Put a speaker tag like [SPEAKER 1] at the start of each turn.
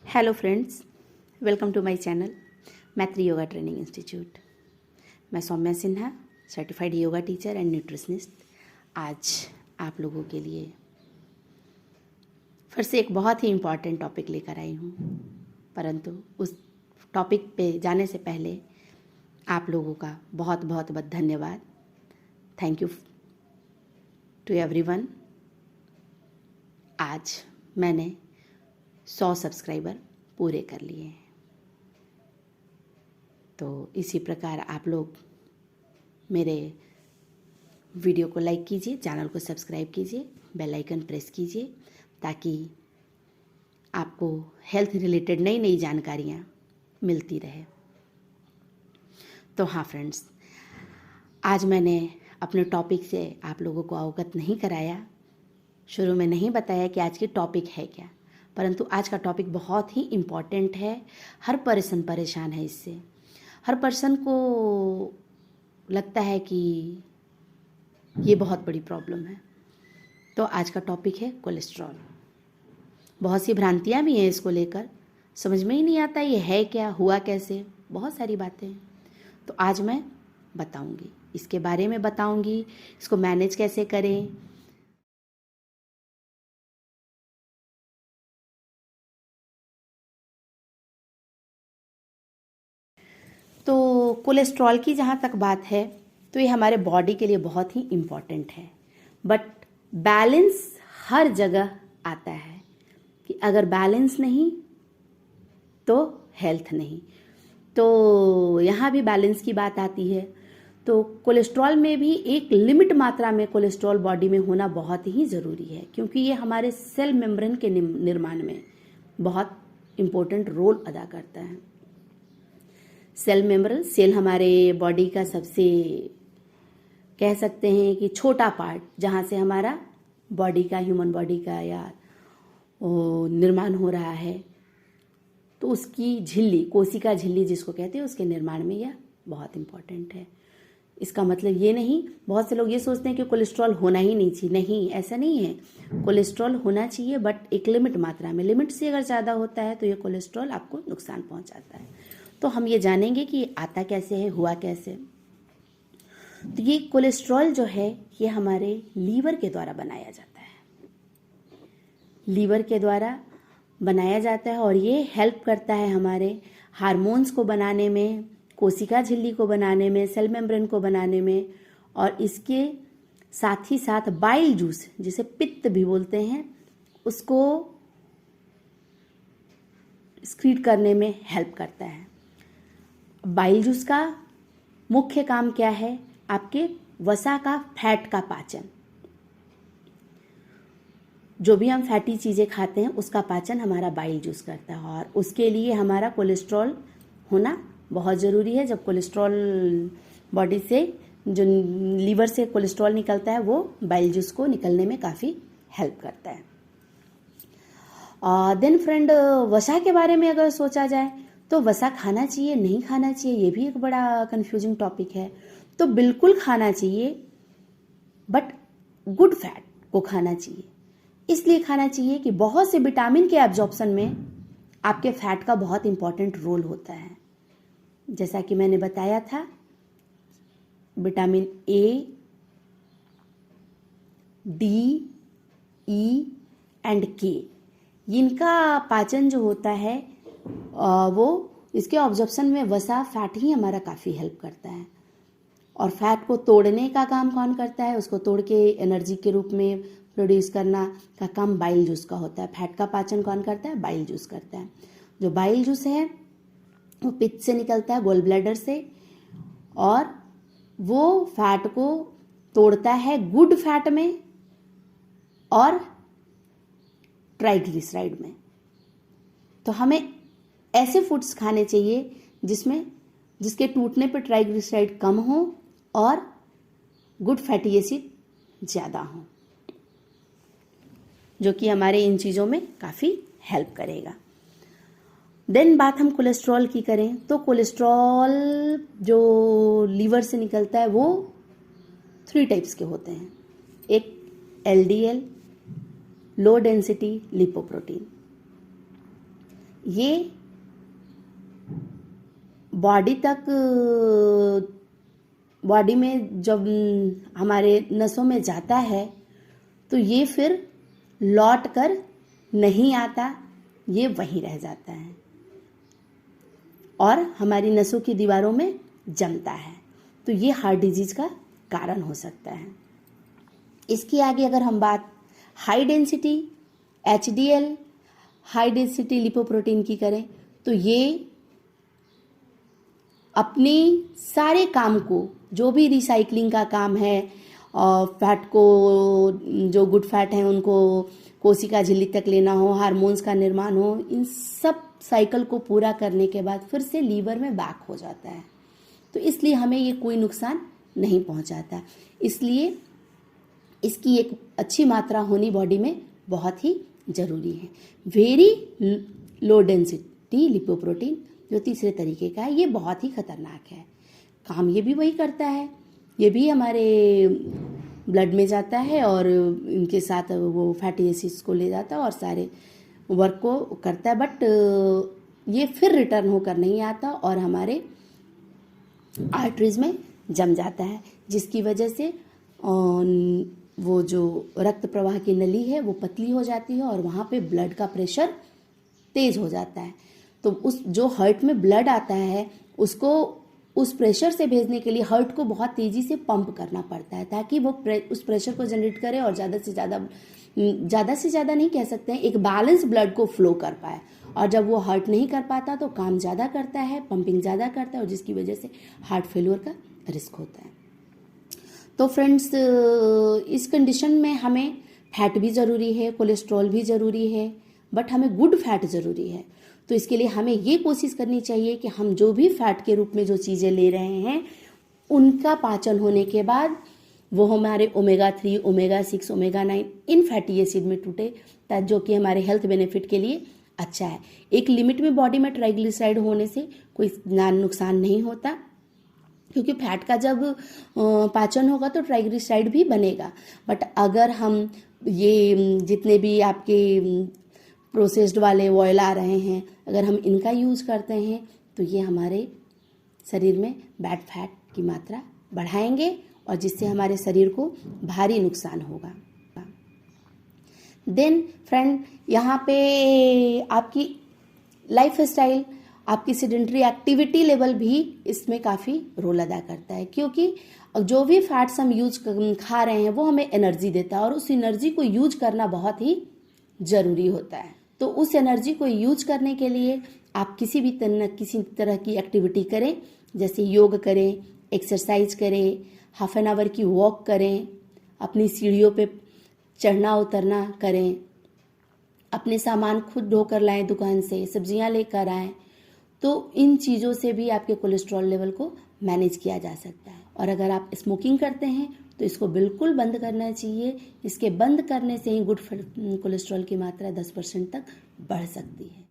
[SPEAKER 1] Hello friends, welcome to my channel Maitri yoga training institute. मैं Soumya Sinha, certified yoga teacher and nutritionist, आज आप लोगों के लिए फिर से एक बहुत ही इम्पॉर्टेंट टॉपिक लेकर आई हूँ। परंतु उस टॉपिक पे जाने से पहले आप लोगों का बहुत बहुत बहुत धन्यवाद। Thank you to everyone. आज मैंने 100 सब्सक्राइबर पूरे कर लिए हैं। तो इसी प्रकार आप लोग मेरे वीडियो को लाइक कीजिए, चैनल को सब्सक्राइब कीजिए, बेल आइकन प्रेस कीजिए ताकि आपको हेल्थ रिलेटेड नई नई जानकारियाँ मिलती रहे। तो हाँ फ्रेंड्स, आज मैंने अपने टॉपिक से आप लोगों को अवगत नहीं कराया, शुरू में नहीं बताया कि आज की टॉपिक है क्या, परंतु आज का टॉपिक बहुत ही इम्पॉर्टेंट है। हर पर्सन परेशान है इससे। हर पर्सन को लगता है कि ये बहुत बड़ी प्रॉब्लम है। तो आज का टॉपिक है कोलेस्ट्रॉल। बहुत सी भ्रांतियाँ भी हैं इसको लेकर, समझ में ही नहीं आता ये है क्या, हुआ कैसे, बहुत सारी बातें हैं। तो आज मैं बताऊंगी, इसके बारे में बताऊंगी, इसको मैनेज कैसे करें। तो कोलेस्ट्रॉल की जहाँ तक बात है तो ये हमारे बॉडी के लिए बहुत ही इम्पॉर्टेंट है, बट बैलेंस हर जगह आता है कि अगर बैलेंस नहीं तो हेल्थ नहीं। तो यहाँ भी बैलेंस की बात आती है। तो कोलेस्ट्रॉल में भी एक लिमिट मात्रा में कोलेस्ट्रॉल बॉडी में होना बहुत ही ज़रूरी है, क्योंकि ये हमारे सेल मेम्ब्रेन के निर्माण में बहुत इम्पोर्टेंट रोल अदा करता है। सेल मेम्ब्रेन, सेल हमारे बॉडी का सबसे कह सकते हैं कि छोटा पार्ट, जहाँ से हमारा बॉडी का, ह्यूमन बॉडी का या निर्माण हो रहा है। तो उसकी झिल्ली, कोशिका झिल्ली जिसको कहते हैं, उसके निर्माण में यह बहुत इम्पोर्टेंट है। इसका मतलब ये नहीं, बहुत से लोग ये सोचते हैं कि कोलेस्ट्रॉल होना ही नहीं चाहिए। नहीं, ऐसा नहीं है। कोलेस्ट्रॉल होना चाहिए, बट एक लिमिट मात्रा में। लिमिट से अगर ज़्यादा होता है तो ये कोलेस्ट्रॉल आपको नुकसान पहुंचाता है। तो हम ये जानेंगे कि आता कैसे है, हुआ कैसे। तो ये कोलेस्ट्रॉल जो है ये हमारे लीवर के द्वारा बनाया जाता है। लीवर के द्वारा बनाया जाता है और ये हेल्प करता है हमारे हार्मोन्स को बनाने में, कोशिका झिल्ली को बनाने में, सेल मेम्ब्रेन को बनाने में, और इसके साथ ही साथ बाइल जूस, जिसे पित्त भी बोलते हैं, उसको एक्सक्रीट करने में हेल्प करता है। बाइल जूस का मुख्य काम क्या है? आपके वसा का, फैट का पाचन। जो भी हम फैटी चीज़ें खाते हैं उसका पाचन हमारा बाइल जूस करता है, और उसके लिए हमारा कोलेस्ट्रॉल होना बहुत ज़रूरी है। जब कोलेस्ट्रॉल बॉडी से, जो लीवर से कोलेस्ट्रॉल निकलता है, वो बाइल जूस को निकलने में काफ़ी हेल्प करता है। देन फ्रेंड, वसा के बारे में अगर सोचा जाए तो वसा खाना चाहिए, नहीं खाना चाहिए, ये भी एक बड़ा कंफ्यूजिंग टॉपिक है। तो बिल्कुल खाना चाहिए, बट गुड फैट को खाना चाहिए। इसलिए खाना चाहिए कि बहुत से विटामिन के एब्जॉर्प्शन में आपके फैट का बहुत इंपॉर्टेंट रोल होता है। जैसा कि मैंने बताया था, vitamin A, D, E and के, इनका पाचन जो होता है वो, इसके ऑब्जॉर्प्शन में वसा, फैट ही हमारा काफ़ी हेल्प करता है। और फैट को तोड़ने का काम कौन करता है? उसको तोड़ के एनर्जी के रूप में प्रोड्यूस करना का काम बाइल जूस का होता है। फैट का पाचन कौन करता है? बाइल जूस करता है। जो बाइल जूस है वो पित्त से निकलता है, गोल ब्लैडर से, और वो फैट को तोड़ता है गुड फैट में और ट्राइग्लिसराइड में। तो हमें ऐसे फूड्स खाने चाहिए जिसके टूटने पर ट्राइग्लिसराइड कम हो और गुड फैटी एसिड ज़्यादा हो, जो कि हमारे इन चीज़ों में काफ़ी हेल्प करेगा। देन बात हम कोलेस्ट्रॉल की करें तो कोलेस्ट्रॉल जो लीवर से निकलता है वो 3 टाइप्स के होते हैं। एक LDL, लो डेंसिटी लिपोप्रोटीन। ये बॉडी में जब हमारे नसों में जाता है तो ये फिर लौट कर नहीं आता, ये वहीं रह जाता है और हमारी नसों की दीवारों में जमता है। तो ये हार्ट डिजीज का कारण हो सकता है। इसके आगे अगर हम बात high density HDL, high density lipoprotein की करें तो ये अपने सारे काम को, जो भी रिसाइकलिंग का काम है, फैट को, जो गुड फैट हैं उनको कोशिका झिल्ली तक लेना हो, हार्मोन्स का निर्माण हो, इन सब साइकिल को पूरा करने के बाद फिर से लीवर में बैक हो जाता है। तो इसलिए हमें ये कोई नुकसान नहीं पहुंचाता। इसलिए इसकी एक अच्छी मात्रा होनी बॉडी में बहुत ही जरूरी है। वेरी लो डेंसिटी लिपोप्रोटीन जो तीसरे तरीके का है, ये बहुत ही खतरनाक है। काम ये भी वही करता है, ये भी हमारे ब्लड में जाता है और इनके साथ वो फैटी एसिड्स को ले जाता है और सारे वर्क को करता है, बट ये फिर रिटर्न होकर नहीं आता और हमारे आर्टरीज में जम जाता है, जिसकी वजह से वो जो रक्त प्रवाह की नली है वो पतली हो जाती है और वहाँ पे ब्लड का प्रेशर तेज हो जाता है। तो उस जो हार्ट में ब्लड आता है उसको उस प्रेशर से भेजने के लिए हार्ट को बहुत तेजी से पंप करना पड़ता है ताकि वो उस प्रेशर को जनरेट करे और ज़्यादा से ज़्यादा नहीं कह सकते हैं, एक बैलेंस ब्लड को फ्लो कर पाए। और जब वो हार्ट नहीं कर पाता तो काम ज़्यादा करता है, पंपिंग ज़्यादा करता है और जिसकी वजह से हार्ट फेल्योर का रिस्क होता है। तो फ्रेंड्स, इस कंडीशन में हमें फैट भी ज़रूरी है, कोलेस्ट्रॉल भी ज़रूरी है, बट हमें गुड फैट ज़रूरी है। तो इसके लिए हमें ये कोशिश करनी चाहिए कि हम जो भी फैट के रूप में जो चीज़ें ले रहे हैं उनका पाचन होने के बाद वो हमारे ओमेगा 3, ओमेगा 6, ओमेगा 9 इन फैटी एसिड में टूटे, जो कि हमारे हेल्थ बेनिफिट के लिए अच्छा है। एक लिमिट में बॉडी में ट्राइग्लिसराइड होने से कोई नुकसान नहीं होता, क्योंकि फैट का जब पाचन होगा तो ट्राइग्लिसराइड भी बनेगा। बट अगर हम ये जितने भी आपके प्रोसेस्ड वाले ऑयल आ रहे हैं, अगर हम इनका यूज़ करते हैं तो ये हमारे शरीर में बैड फैट की मात्रा बढ़ाएंगे और जिससे हमारे शरीर को भारी नुकसान होगा। देन फ्रेंड, यहाँ पे आपकी लाइफ स्टाइल, आपकी सेडेंटरी एक्टिविटी लेवल भी इसमें काफ़ी रोल अदा करता है, क्योंकि जो भी फैट्स हम खा रहे हैं वो हमें एनर्जी देता है और उस एनर्जी को यूज करना बहुत ही ज़रूरी होता है। तो उस एनर्जी को यूज करने के लिए आप किसी तरह की एक्टिविटी करें, जैसे योग करें, एक्सरसाइज करें, हाफ एन आवर की वॉक करें, अपनी सीढ़ियों पे चढ़ना उतरना करें, अपने सामान खुद ढोकर लाएं दुकान से, सब्जियां लेकर आएं। तो इन चीज़ों से भी आपके कोलेस्ट्रॉल लेवल को मैनेज किया जा सकता है। और अगर आप स्मोकिंग करते हैं तो इसको बिल्कुल बंद करना चाहिए। इसके बंद करने से ही गुड कोलेस्ट्रॉल की मात्रा 10% तक बढ़ सकती है।